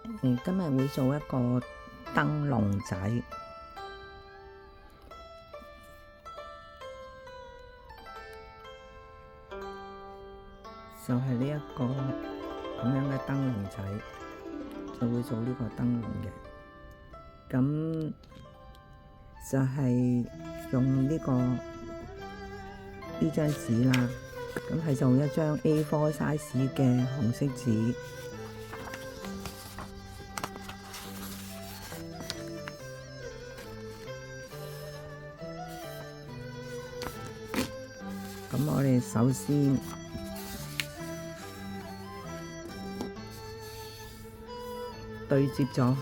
今日會做一個燈籠仔，就係呢一個咁樣嘅燈籠仔，就會做呢個燈籠嘅。咁就係用呢張紙啦，咁係做一張 A4 size 嘅紅色紙。咁我哋首先對接咗佢，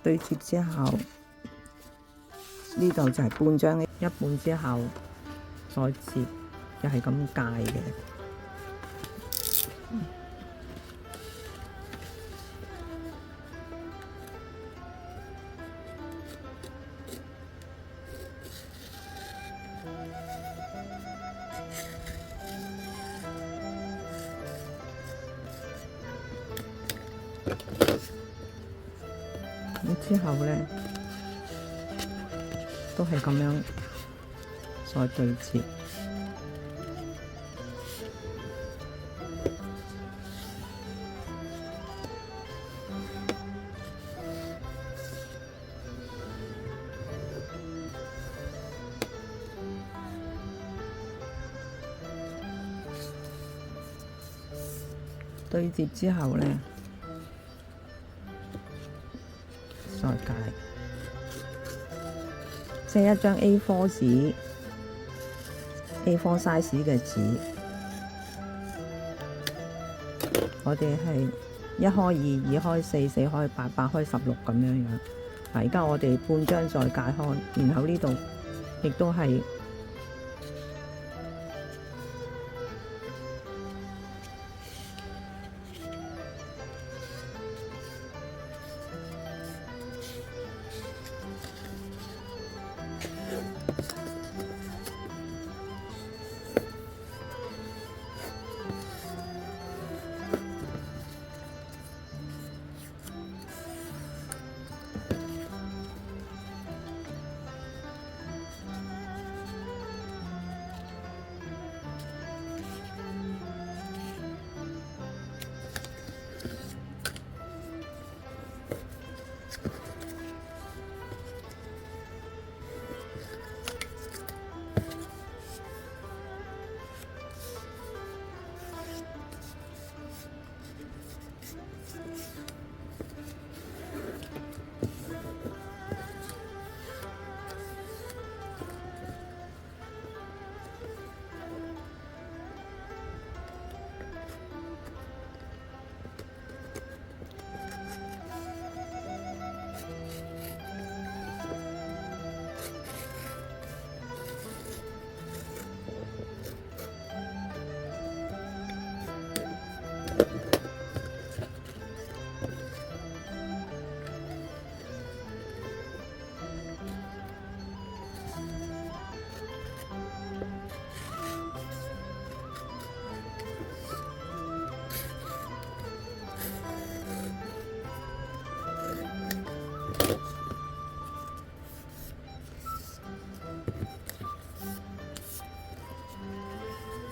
對接之後，呢度就係半張一半之後再接，又係咁界嘅。咁之後呢，都係咁樣再對接。對接之後呢，再界，即係一張 A4 紙，A4 size 嘅紙。我哋係1開2，2開4，4開8，8開16咁樣樣。而家我哋半張再界開，然後呢度亦都係。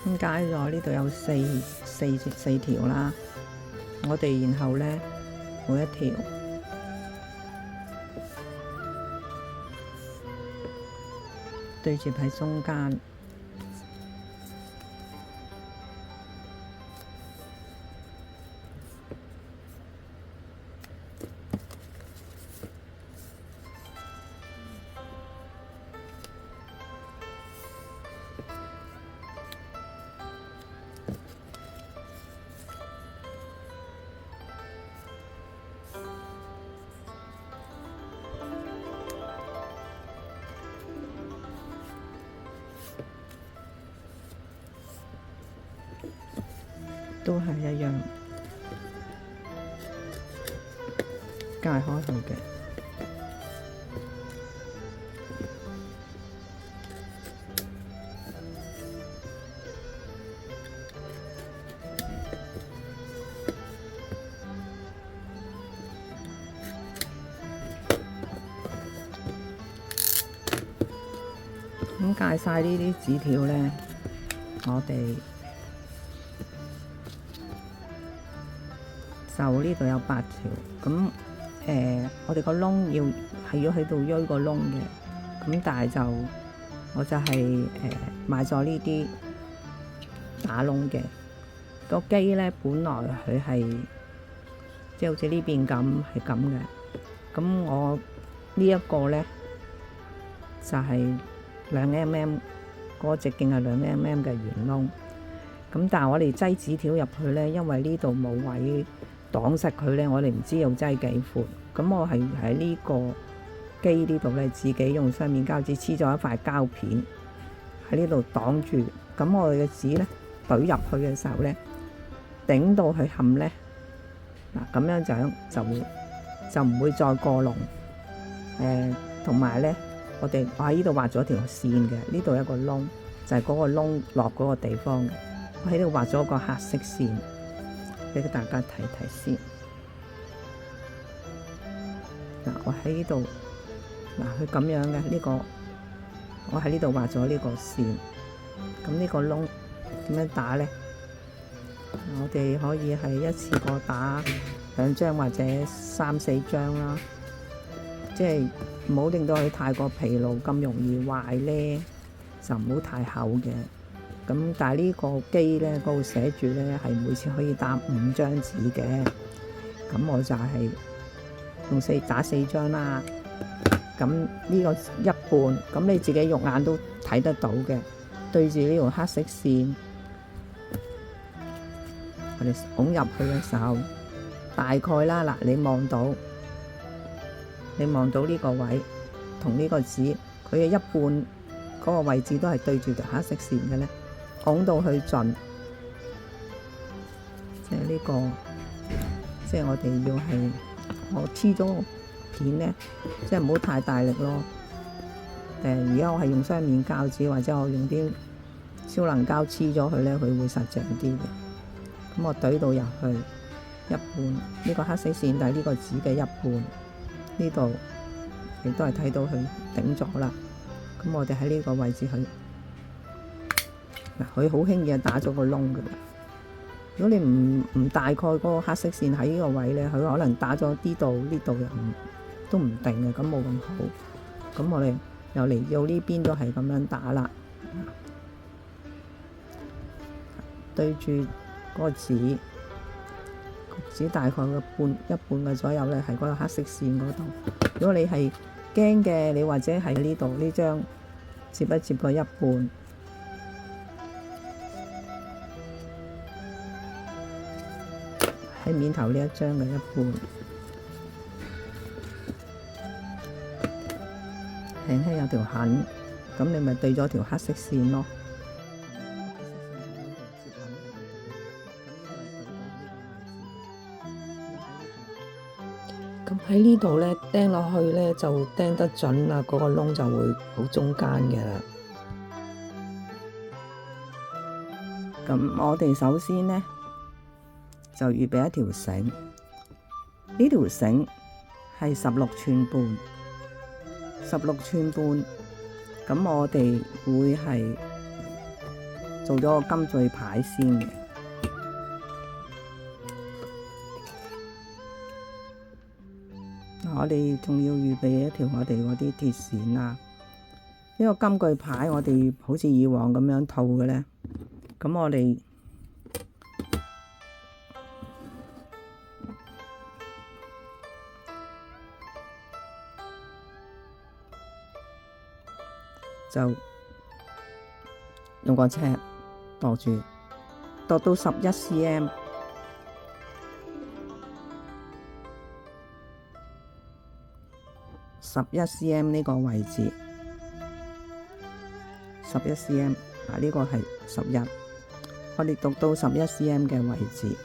咁解咗呢度有四條啦，我哋然後呢，每一條對接喺中間。都係一樣解開佢嘅。咁解晒呢啲紙條咧，我哋就呢度有8條。咁我哋個窿係要喺度鋥個窿嘅。咁但係我就係買咗呢啲打窿嘅個機咧。本來佢係即係好似呢邊咁係咁嘅。咁我呢一個咧就係2mm，嗰個直徑係2mm嘅圓窿。咁但係我哋擠紙條入去咧，因為呢度冇位擋實佢咧，我哋唔知要擠幾闊。咁我係喺呢個機呢度咧，自己用雙面膠紙黐咗一塊膠片喺呢度擋住。咁我哋嘅紙咧懟入去嘅時候咧，頂到佢冚咧，嗱咁樣就唔會再過籠。同埋咧，我喺呢度畫咗條線嘅，呢度有個窿，就係嗰個窿落嗰個地方嘅。我喺度畫咗個黑色線，俾大家睇睇先。嗱，我喺呢度，佢咁樣嘅呢個，我喺呢度畫咗呢個線。咁呢個窿點樣打咧？我哋可以係一次過打2張或者3、4張啦，即係唔好令到佢太過疲勞，咁容易壞咧，就唔好太厚嘅。咁但係呢個機咧，嗰度寫住咧係每次可以打5張紙嘅。咁我就係用打4張啦。咁呢個一半，咁你自己肉眼都睇得到嘅，對住呢條黑色線，我哋拱入去嘅時候，大概啦，嗱，你望到呢個位同呢個紙，佢嘅一半嗰個位置都係對住條黑色線嘅咧，拱到去盡，即係呢個，即係我哋要係我黐咗個片咧，即係唔好太大力咯。而家我係用雙面膠紙，或者我用啲超能膠黐咗佢咧，佢會實淨啲嘅。咁我懟到入去一半，呢個黑色線，但係呢個紙嘅一半，呢度亦都係睇到佢頂咗啦。咁我哋喺呢個位置去，佢好輕易就打咗個窿㗎啦。如果你唔大概嗰個黑色線喺呢個位咧，佢可能打咗呢度又都唔定嘅，咁冇咁好。咁我哋又嚟到呢邊都係咁樣打啦，對住嗰個紙大概嘅一半嘅左右咧，係嗰個黑色線嗰度。如果你係驚嘅，你或者喺呢度呢張接一接個一半，喺面頭呢一張嘅一半，輕輕有條痕，咁你咪對咗條黑色線咯。咁喺呢度咧，釘落去咧就釘得準啦，嗰個窿就會好中間嘅啦。咁我哋首先咧就預備一條繩，呢條繩係16寸半，16寸半。咁我哋會係做咗個金墜牌先嘅。我哋仲要預備一條我哋嗰啲鐵線啊。呢個金句牌我哋好似以往咁樣套嘅咧，咁我哋就用個尺度住，度到11 cm。11 cm 呢個位置，11 cm 呢個係11。我哋讀到11cm 嘅位置，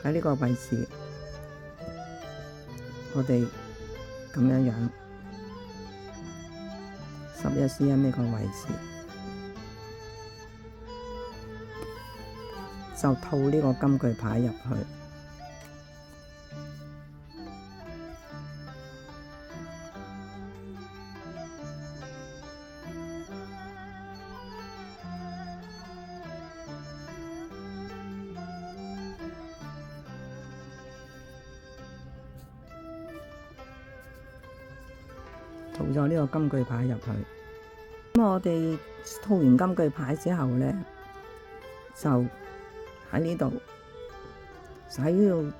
喺呢個位置，我哋咁樣11cm 呢個位置，就套呢個金句牌入去。套咗呢個金句牌入去，咁我哋套完金句牌之後呢，就喺呢度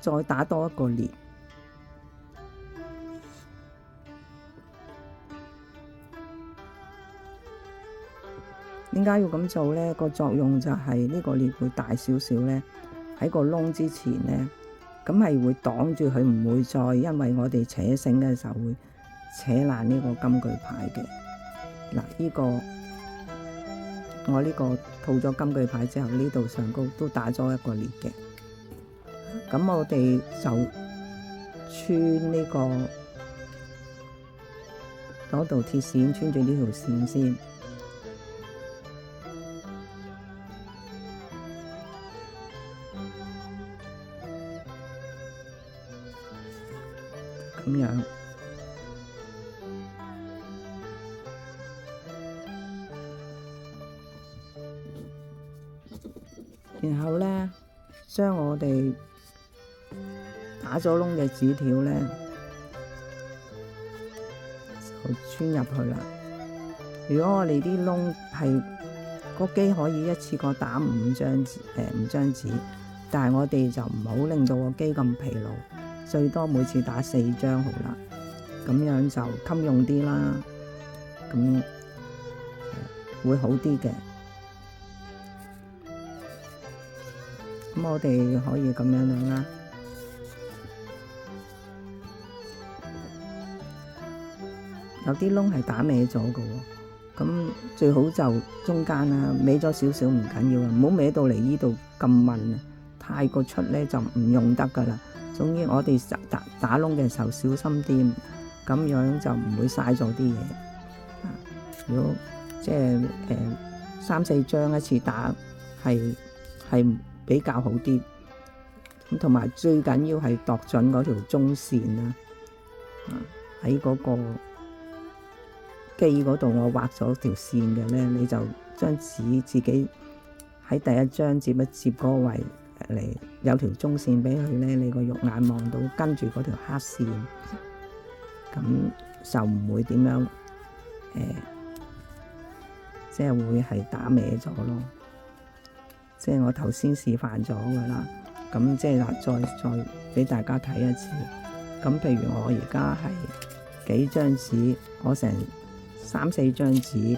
再打多一個結。點解要咁做呢？個作用就係呢個結會大少少呢，喺個窿之前呢，咁係會擋住佢，唔會再因為我哋扯繩嘅時候會扯爛呢個金句牌嘅。嗱，呢個我呢個套咗金句牌之後，呢度上高都打咗一個結嘅。咁我哋就穿呢個嗰度鐵線，穿住呢條線先。咁樣，然後呢，將我哋打咗窿嘅紙條呢，就穿入去啦。如果我哋啲窿係個機可以一次過打5張紙，但係我哋就唔好令到個機咁疲勞。最多每次打4張好啦，咁樣就襟用啲啦，咁會好啲嘅。咁我哋可以咁樣啦。有啲窿係打歪咗嘅喎，咁最好就中間啦，歪咗少少唔緊要啊，唔好歪到嚟呢度咁問啊，太過出咧就唔用得噶啦。總之我哋打窿嘅時候小心啲，咁樣就唔會嘥咗啲嘢。如果即係3、4張一次打係比較好啲。咁同埋最緊要係度準嗰條中線啦。喺嗰個機嗰度我畫咗條線嘅咧，你就將紙自己喺第一張接一接嗰個位嚟，有條中線俾佢咧，你個肉眼望到跟住嗰條黑線，咁就唔會點樣即係會係打歪咗咯。即係我頭先示範咗噶啦，咁即係再俾大家睇一次。咁譬如我而家係幾張紙，我成3、4張紙，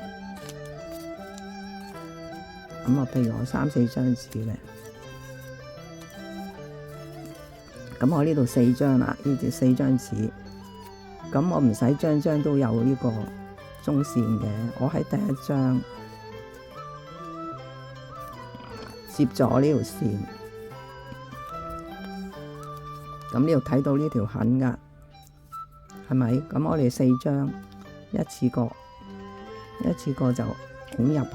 咁啊，譬如我3、4張紙咧。咁我呢度4張啦，呢條4張紙，咁我唔使張張都有呢個中線嘅，我喺第一張接咗呢條線，咁呢度睇到呢條痕噶，係咪？咁我哋4張一次過就拱入去，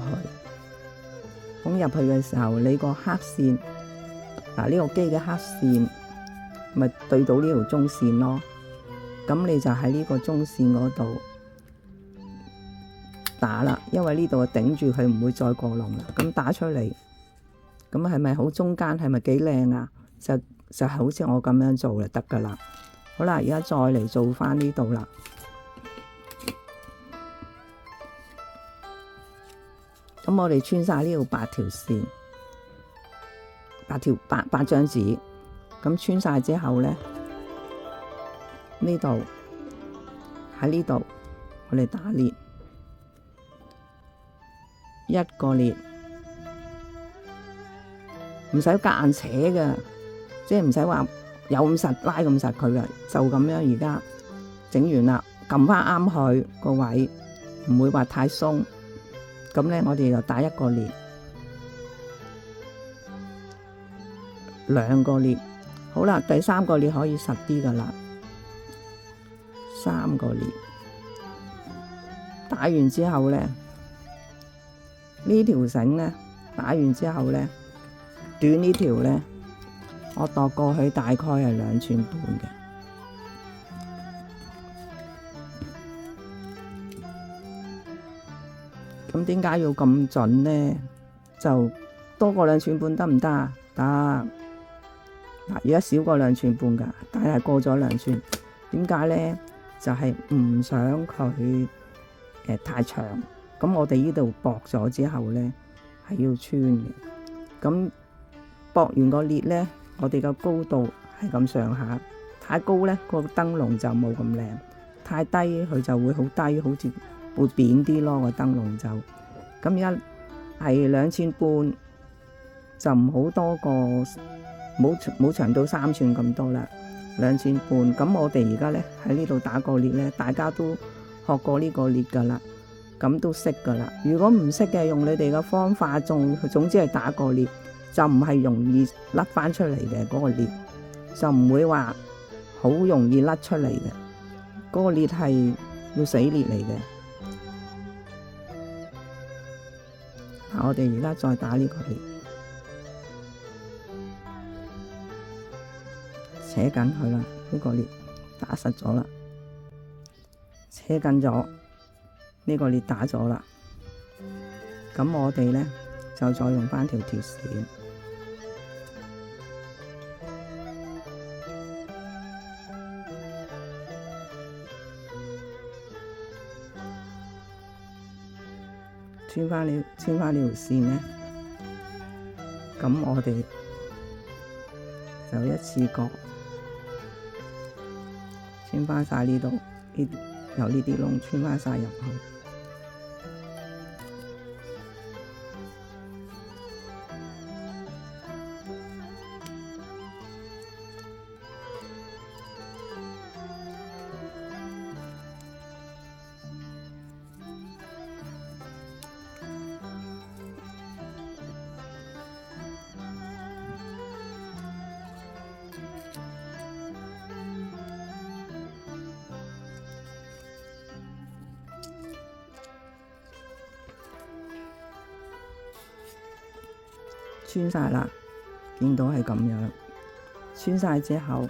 拱入去嘅時候，你個黑線，嗱呢個機嘅黑線。咪對到呢條中線咯，咁你就喺呢個中線嗰度打啦，因為呢度頂住佢唔會再過龍啦。咁打出嚟，咁係咪好中間？係咪幾靚啊？就好似我咁樣做就得噶啦。好啦，而家再嚟做翻呢度啦。咁我哋穿晒呢度8條線，8張紙。咁穿晒之後咧，呢度喺呢度，我哋打裂一個裂，唔使夾硬扯嘅，即係唔使話有咁實拉咁實佢嘅，就咁樣而家整完啦，撳翻啱佢個位，唔會話太鬆。咁咧，我哋就打一個裂，兩個裂。好啦，第三個裂可以實啲噶啦，三個裂。打完之後咧，呢條繩咧打完之後咧，短呢條咧，我度過去大概係2寸半嘅。咁點解要咁準咧？就多過2寸半得唔得啊？得。嗱，而家少過2寸半㗎，但係過咗2寸。點解咧？就係唔想佢太長。咁我哋呢度駁咗之後咧，係要穿嘅。咁駁完個裂咧，我哋個高度係咁上下。太高咧，個燈籠就冇咁靚；太低佢就會好低，好似會扁啲咯。個燈籠就咁而家係2寸半，就唔好多過冇長到3寸咁多啦。2寸半。咁我哋而家咧喺呢度打個裂咧，大家都學過呢個裂噶啦，咁都識噶啦。如果唔識嘅，用你哋嘅方法，總之係打個裂，就唔係容易甩翻出嚟嘅嗰個裂，就唔會話好容易甩出嚟嘅。嗰個裂係要死裂嚟嘅。我哋而家再打呢個裂，扯緊佢啦，呢個裂打實咗啦，扯緊咗，呢個裂打咗啦。咁我哋咧就再用翻條鐵線，穿翻呢條線咧，咁我哋就一次過穿翻晒呢度，由呢啲窿穿翻晒入去。穿晒啦，見到係咁樣。穿晒之後，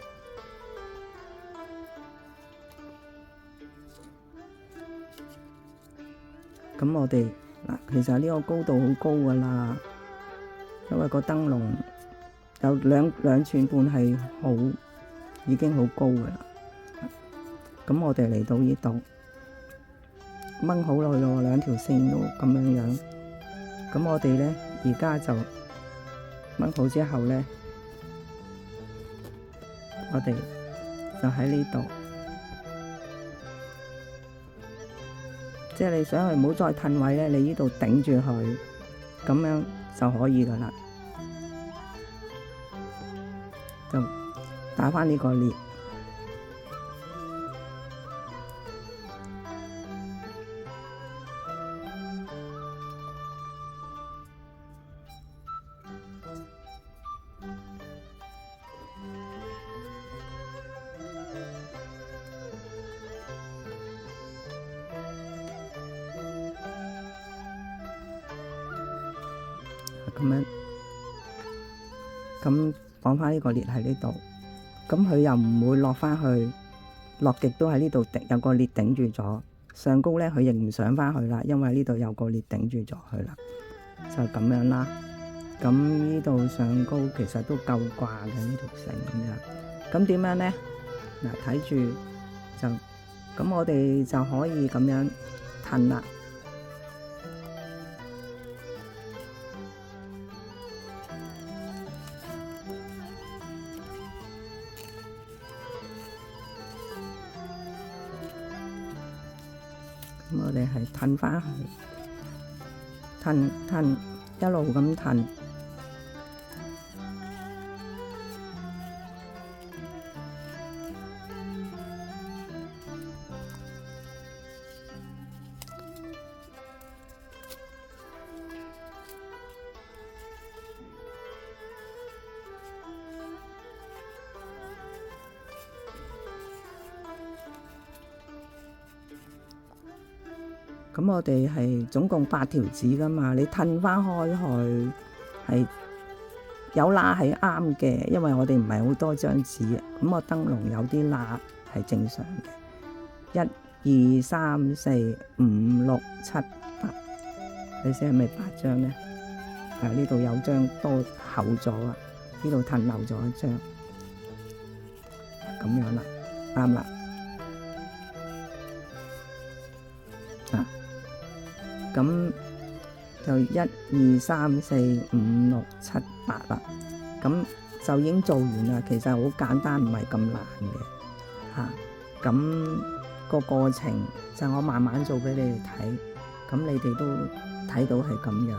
咁我哋嗱，其實呢個高度好高噶啦，因為個燈籠有兩寸半係已經好高噶啦。咁我哋嚟到呢度掹好耐咯，2條線都咁樣。咁我哋咧而家就掹好之後咧，我哋就喺呢度，即係你想佢唔好再褪位咧，你呢度頂住佢，咁樣就可以噶啦。就打返呢個裂。咁樣，咁綁翻呢個裂喺呢度，咁佢又唔會落翻去，落極都喺呢度有個裂頂住咗。上高咧，佢亦唔上翻去啦，因為呢度有個裂頂住咗佢啦，就咁樣啦。咁呢度上高其實都夠掛嘅呢條繩咁樣。咁點樣咧？嗱，睇住就咁，我哋就可以咁樣褪啦。咁我哋係褪返去，褪一路咁褪，咁我哋係總共8條紙噶嘛，你褪翻開去係有罅係啱嘅，因為我哋唔係好多張紙，咁我燈籠有啲罅係正常嘅。1、2、3、4、5、6、7、8，你先係咪8張呢？呢度有張多厚咗啊，呢度褪漏咗一張，咁樣啦，啱啦。咁就1、2、3、4、5、6、7、8啦，咁就已經做完啦。其實好簡單，唔係咁難嘅。咁個過程就我慢慢做俾你哋睇，咁你哋都睇到係咁樣。